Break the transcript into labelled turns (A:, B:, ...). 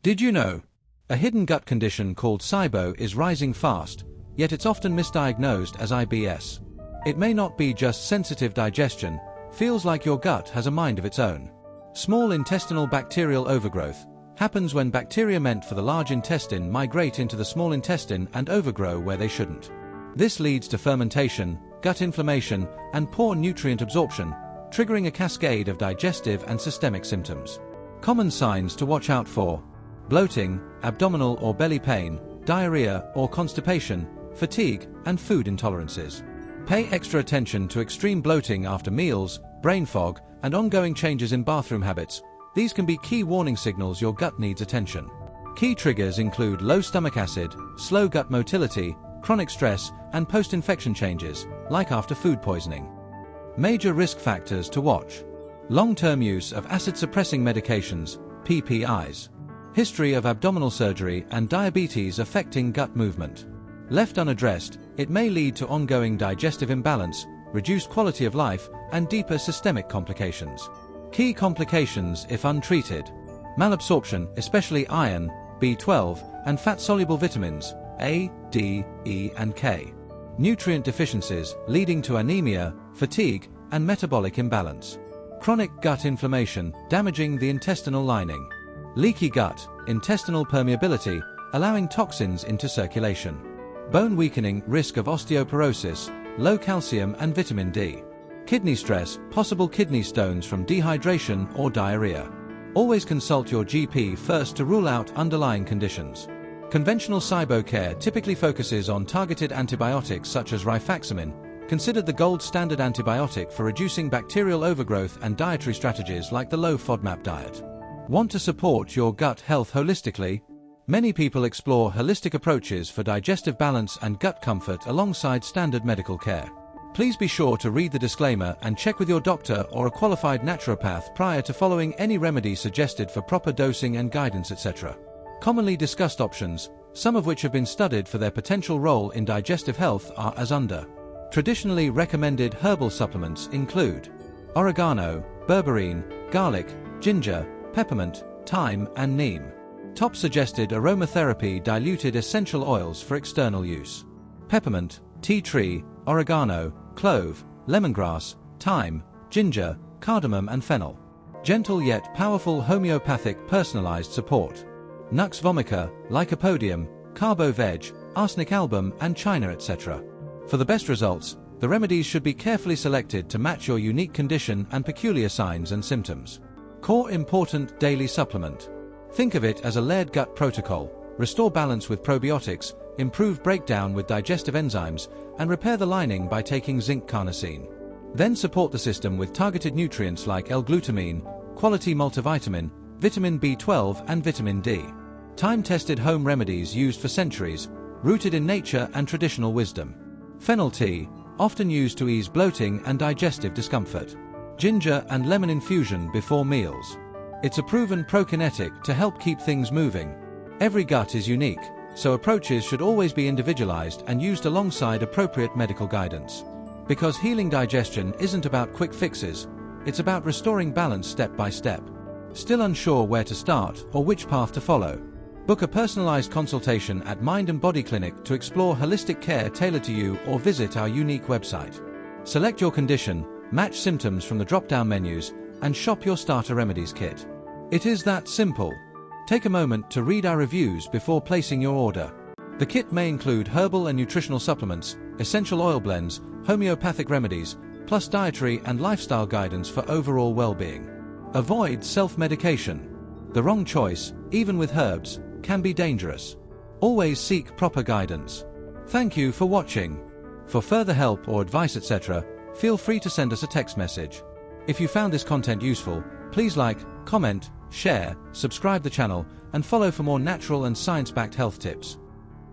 A: Did you know? A hidden gut condition called SIBO is rising fast, yet it's often misdiagnosed as IBS. It may not be just sensitive digestion, feels like your gut has a mind of its own. Small intestinal bacterial overgrowth happens when bacteria meant for the large intestine migrate into the small intestine and overgrow where they shouldn't. This leads to fermentation, gut inflammation, and poor nutrient absorption, triggering a cascade of digestive and systemic symptoms. Common signs to watch out for: bloating, abdominal or belly pain, diarrhea or constipation, fatigue, and food intolerances. Pay extra attention to extreme bloating after meals, brain fog, and ongoing changes in bathroom habits. These can be key warning signals your gut needs attention. Key triggers include low stomach acid, slow gut motility, chronic stress, and post-infection changes, like after food poisoning. Major risk factors to watch: long-term use of acid-suppressing medications, PPIs. History of abdominal surgery and diabetes affecting gut movement. Left unaddressed, it may lead to ongoing digestive imbalance, reduced quality of life, and deeper systemic complications. Key complications if untreated: malabsorption, especially iron, B12, and fat-soluble vitamins A, D, E, and K. Nutrient deficiencies leading to anemia, fatigue, and metabolic imbalance. Chronic gut inflammation damaging the intestinal lining. Leaky gut, intestinal permeability, allowing toxins into circulation. Bone weakening, risk of osteoporosis, low calcium and vitamin D. Kidney stress, possible kidney stones from dehydration or diarrhea. Always consult your GP first to rule out underlying conditions. Conventional SIBO care typically focuses on targeted antibiotics such as rifaximin, considered the gold standard antibiotic for reducing bacterial overgrowth, and dietary strategies like the low FODMAP diet. Want to support your gut health holistically? Many people explore holistic approaches for digestive balance and gut comfort alongside standard medical care. Please be sure to read the disclaimer and check with your doctor or a qualified naturopath prior to following any remedy suggested for proper dosing and guidance, etc. Commonly discussed options, some of which have been studied for their potential role in digestive health, are as under. Traditionally recommended herbal supplements include oregano, berberine, garlic, ginger, peppermint, thyme, and neem. Top suggested aromatherapy diluted essential oils for external use: peppermint, tea tree, oregano, clove, lemongrass, thyme, ginger, cardamom, and fennel. Gentle yet powerful homeopathic personalized support: nux vomica, lycopodium, carbo-veg, arsenic album, and china, etc. For the best results, the remedies should be carefully selected to match your unique condition and peculiar signs and symptoms. Core important daily supplement. Think of it as a layered gut protocol: restore balance with probiotics, improve breakdown with digestive enzymes, and repair the lining by taking zinc carnosine. Then support the system with targeted nutrients like L-glutamine, quality multivitamin, vitamin B12, and vitamin D. Time-tested home remedies used for centuries, rooted in nature and traditional wisdom. Fennel tea, often used to ease bloating and digestive discomfort. Ginger and lemon infusion before meals. It's a proven prokinetic to help keep things moving. Every gut is unique, so approaches should always be individualized and used alongside appropriate medical guidance. Because healing digestion isn't about quick fixes, it's about restoring balance step by step. Still unsure where to start or which path to follow? Book a personalized consultation at Mind and Body Clinic to explore holistic care tailored to you, or visit our unique website. Select your condition, match symptoms from the drop-down menus, and shop your starter remedies kit. It is that simple. Take a moment to read our reviews before placing your order. The kit may include herbal and nutritional supplements, essential oil blends, homeopathic remedies, plus dietary and lifestyle guidance for overall well-being. Avoid self-medication. The wrong choice, even with herbs, can be dangerous. Always seek proper guidance. Thank you for watching. For further help or advice, etc., feel free to send us a text message. If you found this content useful, please like, comment, share, subscribe the channel, and follow for more natural and science-backed health tips.